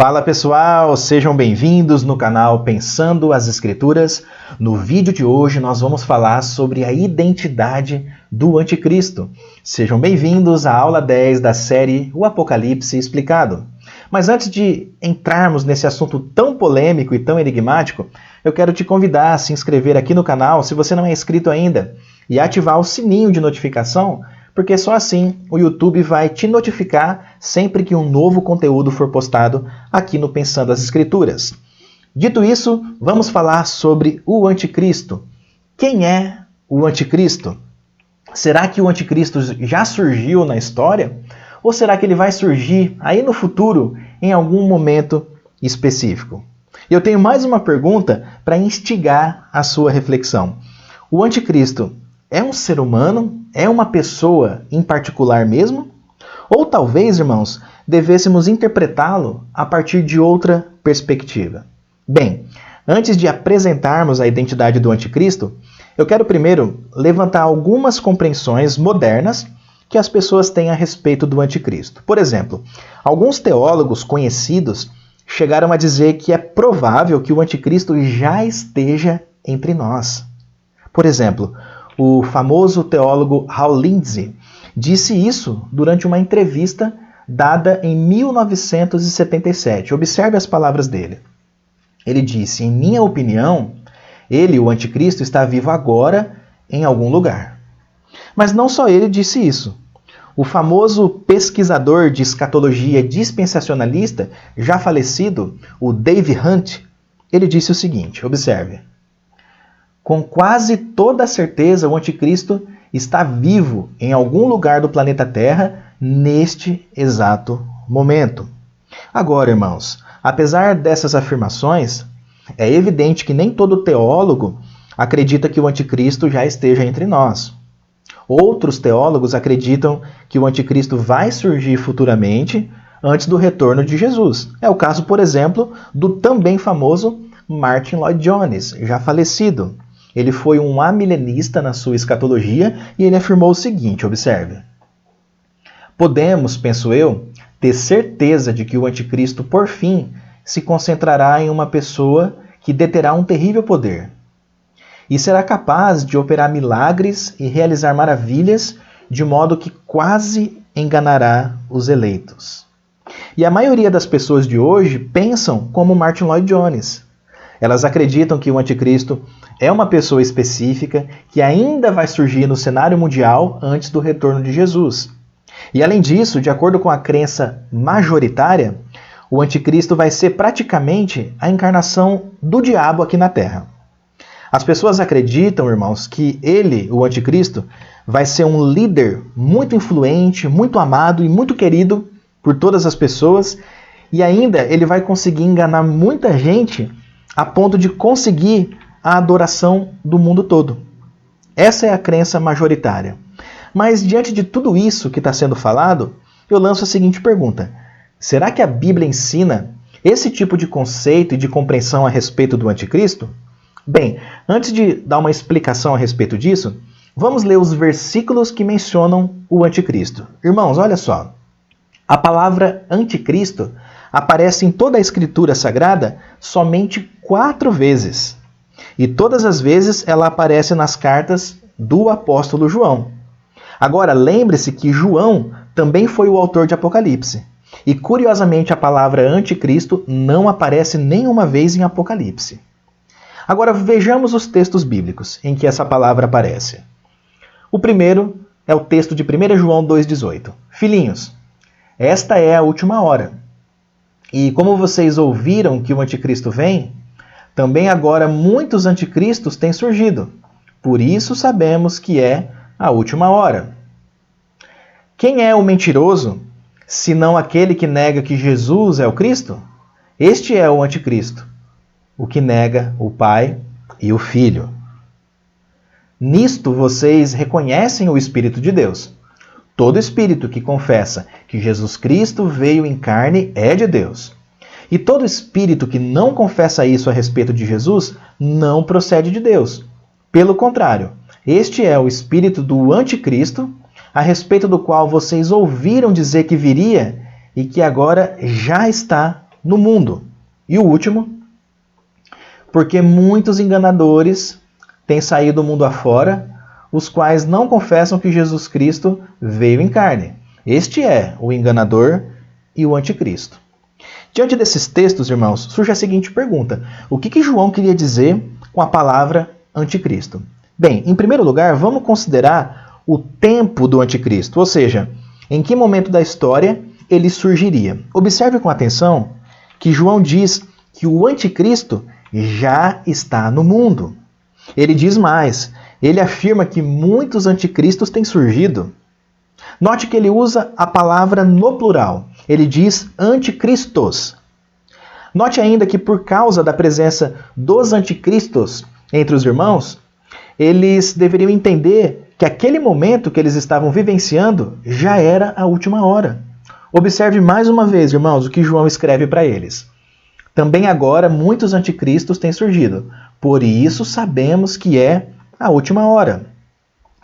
Fala pessoal, sejam bem-vindos no canal Pensando as Escrituras. No vídeo de hoje nós vamos falar sobre a identidade do Anticristo. Sejam bem-vindos à aula 10 da série O Apocalipse Explicado. Mas antes de entrarmos nesse assunto tão polêmico e tão enigmático, eu quero te convidar a se inscrever aqui no canal se você não é inscrito ainda e ativar o sininho de notificação, porque só assim o YouTube vai te notificar sempre que um novo conteúdo for postado aqui no Pensando as Escrituras. Dito isso, vamos falar sobre o Anticristo. Quem é o Anticristo? Será que o Anticristo já surgiu na história? Ou será que ele vai surgir aí no futuro, em algum momento específico? Eu tenho mais uma pergunta para instigar a sua reflexão. O Anticristo é um ser humano? É uma pessoa em particular mesmo? Ou talvez, irmãos, devêssemos interpretá-lo a partir de outra perspectiva? Bem, antes de apresentarmos a identidade do Anticristo, eu quero primeiro levantar algumas compreensões modernas que as pessoas têm a respeito do Anticristo. Por exemplo, alguns teólogos conhecidos chegaram a dizer que é provável que o Anticristo já esteja entre nós. Por exemplo, o famoso teólogo Hal Lindsey disse isso durante uma entrevista dada em 1977. Observe as palavras dele. Ele disse: "Em minha opinião, ele, o Anticristo, está vivo agora em algum lugar." Mas não só ele disse isso. O famoso pesquisador de escatologia dispensacionalista, já falecido, o Dave Hunt, ele disse o seguinte, observe: "Com quase toda certeza, o Anticristo está vivo em algum lugar do planeta Terra neste exato momento." Agora, irmãos, apesar dessas afirmações, é evidente que nem todo teólogo acredita que o Anticristo já esteja entre nós. Outros teólogos acreditam que o Anticristo vai surgir futuramente antes do retorno de Jesus. É o caso, por exemplo, do também famoso Martyn Lloyd-Jones, já falecido. Ele foi um amilenista na sua escatologia e ele afirmou o seguinte, observe: "Podemos, penso eu, ter certeza de que o Anticristo, por fim, se concentrará em uma pessoa que deterá um terrível poder e será capaz de operar milagres e realizar maravilhas de modo que quase enganará os eleitos." E a maioria das pessoas de hoje pensam como Martyn Lloyd-Jones. Elas acreditam que o Anticristo é uma pessoa específica que ainda vai surgir no cenário mundial antes do retorno de Jesus. E além disso, de acordo com a crença majoritária, o Anticristo vai ser praticamente a encarnação do diabo aqui na Terra. As pessoas acreditam, irmãos, que ele, o Anticristo, vai ser um líder muito influente, muito amado e muito querido por todas as pessoas, e ainda ele vai conseguir enganar muita gente a ponto de conseguir a adoração do mundo todo. Essa é a crença majoritária. Mas diante de tudo isso que está sendo falado, eu lanço a seguinte pergunta: será que a Bíblia ensina esse tipo de conceito e de compreensão a respeito do Anticristo? Bem, antes de dar uma explicação a respeito disso, vamos ler os versículos que mencionam o Anticristo. Irmãos, olha só. A palavra Anticristo aparece em toda a Escritura Sagrada somente 4 vezes. E todas as vezes ela aparece nas cartas do apóstolo João. Agora, lembre-se que João também foi o autor de Apocalipse. E, curiosamente, a palavra Anticristo não aparece nenhuma vez em Apocalipse. Agora, vejamos os textos bíblicos em que essa palavra aparece. O primeiro é o texto de 1 João 2,18. "Filhinhos, esta é a última hora. E como vocês ouviram que o Anticristo vem, também agora muitos anticristos têm surgido. Por isso sabemos que é a última hora. Quem é o mentiroso, senão aquele que nega que Jesus é o Cristo? Este é o Anticristo, o que nega o Pai e o Filho. Nisto vocês reconhecem o Espírito de Deus. Todo espírito que confessa que Jesus Cristo veio em carne é de Deus. E todo espírito que não confessa isso a respeito de Jesus não procede de Deus. Pelo contrário, este é o espírito do Anticristo, a respeito do qual vocês ouviram dizer que viria e que agora já está no mundo. E o último, porque muitos enganadores têm saído do mundo afora, os quais não confessam que Jesus Cristo veio em carne. Este é o enganador e o anticristo. Diante desses textos, irmãos, surge a seguinte pergunta: o que João queria dizer com a palavra anticristo? Bem, em primeiro lugar, vamos considerar o tempo do anticristo, ou seja, em que momento da história ele surgiria. Observe com atenção que João diz que o anticristo já está no mundo. Ele diz mais, ele afirma que muitos anticristos têm surgido. Note que ele usa a palavra no plural. Ele diz anticristos. Note ainda que por causa da presença dos anticristos entre os irmãos, eles deveriam entender que aquele momento que eles estavam vivenciando já era a última hora. Observe mais uma vez, irmãos, o que João escreve para eles. Também agora muitos anticristos têm surgido. Por isso sabemos que é a última hora.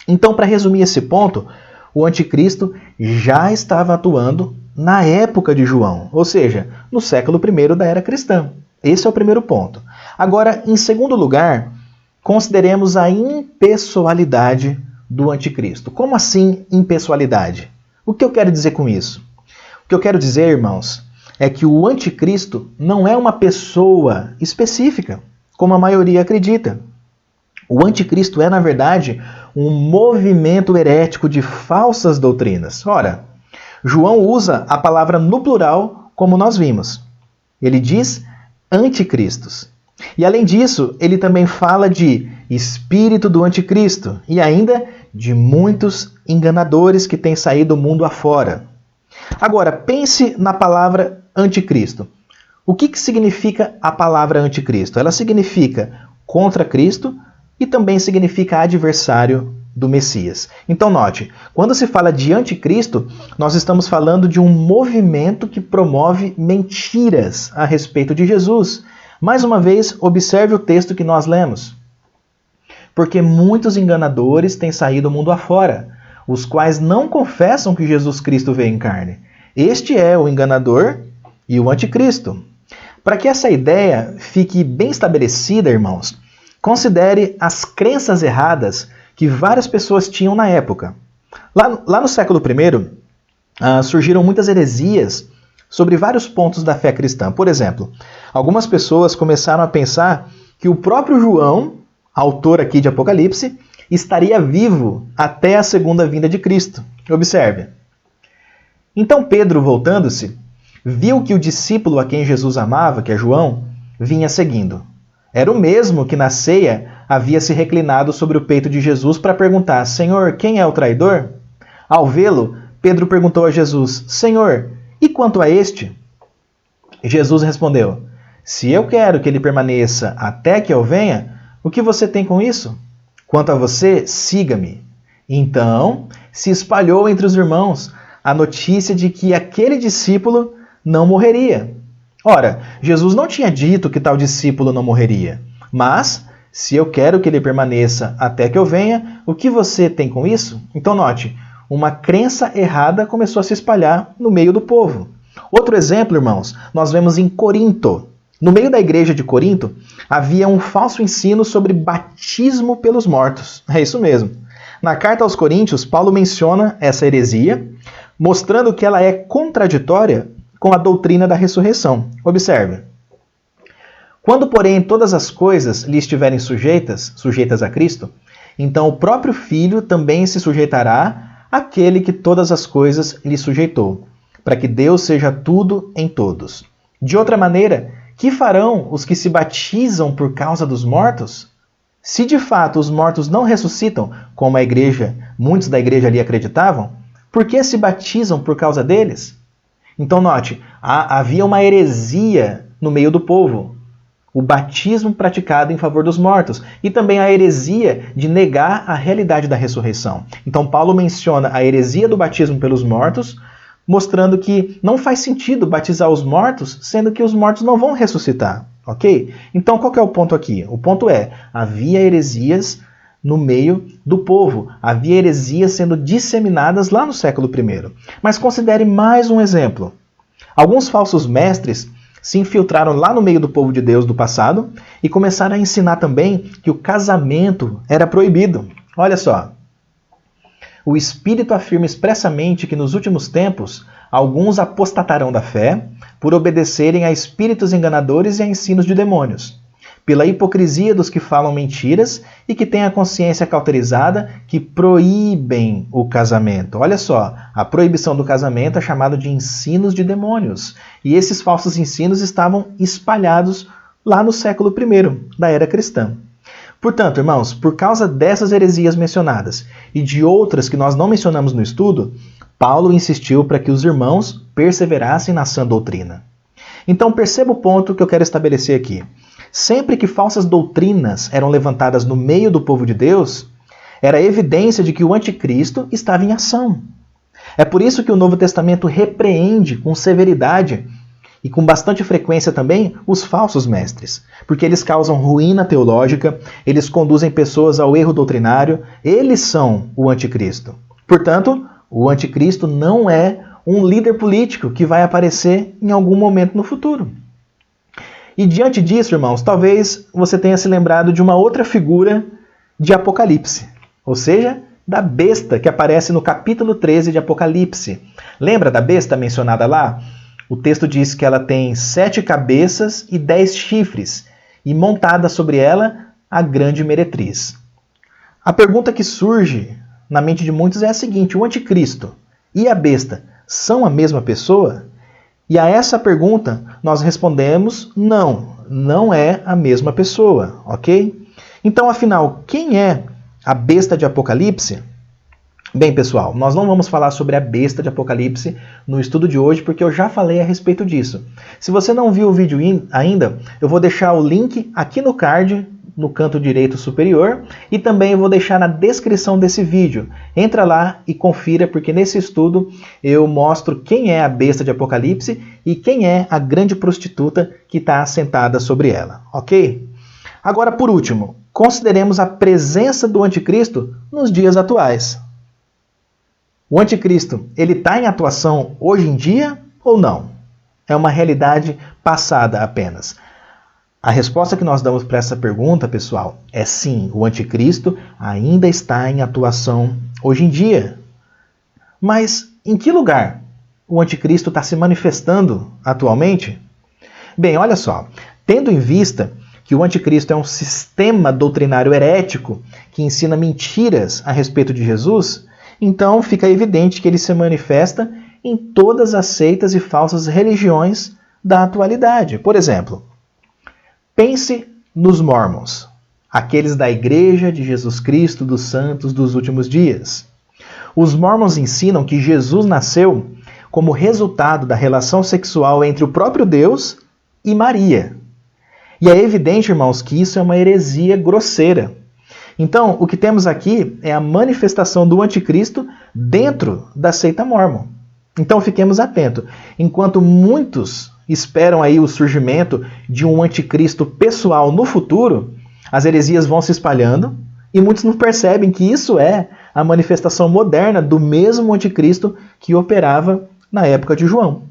Então, para resumir esse ponto, o anticristo já estava atuando na época de João, ou seja, no século I da era cristã. Esse é o primeiro ponto. Agora, em segundo lugar, consideremos a impessoalidade do anticristo. Como assim impessoalidade? O que eu quero dizer com isso? O que eu quero dizer, irmãos, é que o anticristo não é uma pessoa específica, como a maioria acredita. O anticristo é, na verdade, um movimento herético de falsas doutrinas. Ora, João usa a palavra no plural, como nós vimos. Ele diz anticristos. E além disso, ele também fala de espírito do anticristo e ainda de muitos enganadores que têm saído do mundo afora. Agora, pense na palavra anticristo. O que significa a palavra anticristo? Ela significa contra Cristo e também significa adversário do Messias. Então note, quando se fala de anticristo, nós estamos falando de um movimento que promove mentiras a respeito de Jesus. Mais uma vez, observe o texto que nós lemos. Porque muitos enganadores têm saído do mundo afora, os quais não confessam que Jesus Cristo veio em carne. Este é o enganador e o anticristo. Para que essa ideia fique bem estabelecida, irmãos, considere as crenças erradas que várias pessoas tinham na época. Lá no século I, surgiram muitas heresias sobre vários pontos da fé cristã. Por exemplo, algumas pessoas começaram a pensar que o próprio João, autor aqui de Apocalipse, estaria vivo até a segunda vinda de Cristo. Observe. Então Pedro, voltando-se, viu que o discípulo a quem Jesus amava, que é João, vinha seguindo. Era o mesmo que na ceia havia se reclinado sobre o peito de Jesus para perguntar: Senhor, quem é o traidor? Ao vê-lo, Pedro perguntou a Jesus: Senhor, e quanto a este? Jesus respondeu: Se eu quero que ele permaneça até que eu venha, o que você tem com isso? Quanto a você, siga-me. Então se espalhou entre os irmãos a notícia de que aquele discípulo não morreria. Ora, Jesus não tinha dito que tal discípulo não morreria, mas se eu quero que ele permaneça até que eu venha, o que você tem com isso? Então note, uma crença errada começou a se espalhar no meio do povo. Outro exemplo, irmãos, nós vemos em Corinto. No meio da igreja de Corinto, havia um falso ensino sobre batismo pelos mortos. É isso mesmo. Na carta aos Coríntios, Paulo menciona essa heresia, mostrando que ela é contraditória com a doutrina da ressurreição. Observe. Quando, porém, todas as coisas lhe estiverem sujeitas a Cristo, então o próprio Filho também se sujeitará àquele que todas as coisas lhe sujeitou, para que Deus seja tudo em todos. De outra maneira, que farão os que se batizam por causa dos mortos? Se de fato os mortos não ressuscitam, como muitos da igreja ali acreditavam, por que se batizam por causa deles? Então note, havia uma heresia no meio do povo. O batismo praticado em favor dos mortos. E também a heresia de negar a realidade da ressurreição. Então Paulo menciona a heresia do batismo pelos mortos, mostrando que não faz sentido batizar os mortos, sendo que os mortos não vão ressuscitar. Ok? Então qual que é o ponto aqui? O ponto é, havia heresias no meio do povo. Havia heresias sendo disseminadas lá no século I. Mas considere mais um exemplo. Alguns falsos mestres se infiltraram lá no meio do povo de Deus do passado e começaram a ensinar também que o casamento era proibido. Olha só. O Espírito afirma expressamente que nos últimos tempos alguns apostatarão da fé por obedecerem a espíritos enganadores e a ensinos de demônios, pela hipocrisia dos que falam mentiras e que têm a consciência cauterizada, que proíbem o casamento. Olha só, a proibição do casamento é chamado de ensinos de demônios. E esses falsos ensinos estavam espalhados lá no século I da era cristã. Portanto, irmãos, por causa dessas heresias mencionadas e de outras que nós não mencionamos no estudo, Paulo insistiu para que os irmãos perseverassem na sã doutrina. Então perceba o ponto que eu quero estabelecer aqui. Sempre que falsas doutrinas eram levantadas no meio do povo de Deus, era evidência de que o anticristo estava em ação. É por isso que o Novo Testamento repreende com severidade e com bastante frequência também os falsos mestres, porque eles causam ruína teológica, eles conduzem pessoas ao erro doutrinário, eles são o anticristo. Portanto, o anticristo não é um líder político que vai aparecer em algum momento no futuro. E diante disso, irmãos, talvez você tenha se lembrado de uma outra figura de Apocalipse, ou seja, da besta que aparece no capítulo 13 de Apocalipse. Lembra da besta mencionada lá? O texto diz que ela tem 7 cabeças e 10 chifres, e montada sobre ela a grande meretriz. A pergunta que surge na mente de muitos é a seguinte: o anticristo e a besta são a mesma pessoa? E a essa pergunta nós respondemos não é a mesma pessoa, ok? Então, afinal, quem é a besta de Apocalipse? Bem, pessoal, nós não vamos falar sobre a besta de Apocalipse no estudo de hoje, porque eu já falei a respeito disso. Se você não viu o vídeo ainda, eu vou deixar o link aqui no card, no canto direito superior, e também eu vou deixar na descrição desse vídeo. Entra lá e confira, porque nesse estudo eu mostro quem é a besta de Apocalipse e quem é a grande prostituta que está assentada sobre ela, ok? Agora, por último, consideremos a presença do anticristo nos dias atuais. O anticristo, ele está em atuação hoje em dia ou não? É uma realidade passada apenas. A resposta que nós damos para essa pergunta, pessoal, é sim, o anticristo ainda está em atuação hoje em dia. Mas em que lugar o anticristo está se manifestando atualmente? Bem, olha só, tendo em vista que o anticristo é um sistema doutrinário herético que ensina mentiras a respeito de Jesus, então fica evidente que ele se manifesta em todas as seitas e falsas religiões da atualidade. Por exemplo, pense nos Mormons, aqueles da Igreja de Jesus Cristo dos Santos dos Últimos Dias. Os Mormons ensinam que Jesus nasceu como resultado da relação sexual entre o próprio Deus e Maria. E é evidente, irmãos, que isso é uma heresia grosseira. Então, o que temos aqui é a manifestação do anticristo dentro da seita Mormon. Então, fiquemos atentos. Enquanto muitos esperam aí o surgimento de um anticristo pessoal no futuro, as heresias vão se espalhando e muitos não percebem que isso é a manifestação moderna do mesmo anticristo que operava na época de João.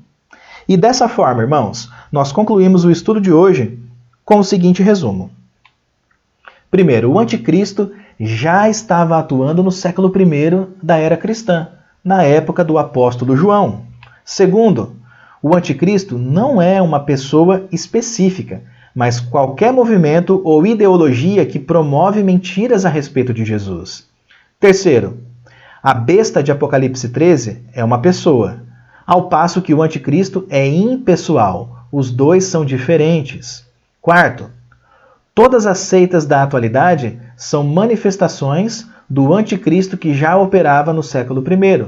E dessa forma, irmãos, nós concluímos o estudo de hoje com o seguinte resumo. Primeiro, o anticristo já estava atuando no século I da era cristã, na época do apóstolo João. Segundo, o anticristo não é uma pessoa específica, mas qualquer movimento ou ideologia que promove mentiras a respeito de Jesus. Terceiro, a besta de Apocalipse 13 é uma pessoa, ao passo que o anticristo é impessoal. Os dois são diferentes. Quarto, todas as seitas da atualidade são manifestações do anticristo que já operava no século I.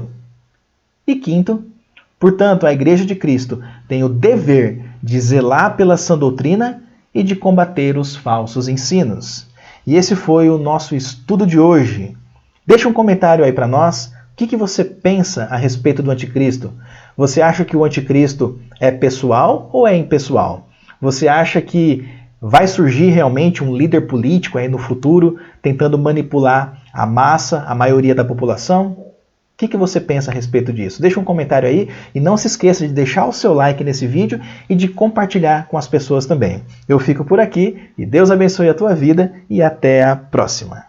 E quinto, portanto, a Igreja de Cristo tem o dever de zelar pela sã doutrina e de combater os falsos ensinos. E esse foi o nosso estudo de hoje. Deixa um comentário aí para nós. O que você pensa a respeito do anticristo? Você acha que o anticristo é pessoal ou é impessoal? Você acha que vai surgir realmente um líder político aí no futuro tentando manipular a massa, a maioria da população? que você pensa a respeito disso? Deixa um comentário aí e não se esqueça de deixar o seu like nesse vídeo e de compartilhar com as pessoas também. Eu fico por aqui e Deus abençoe a tua vida e até a próxima.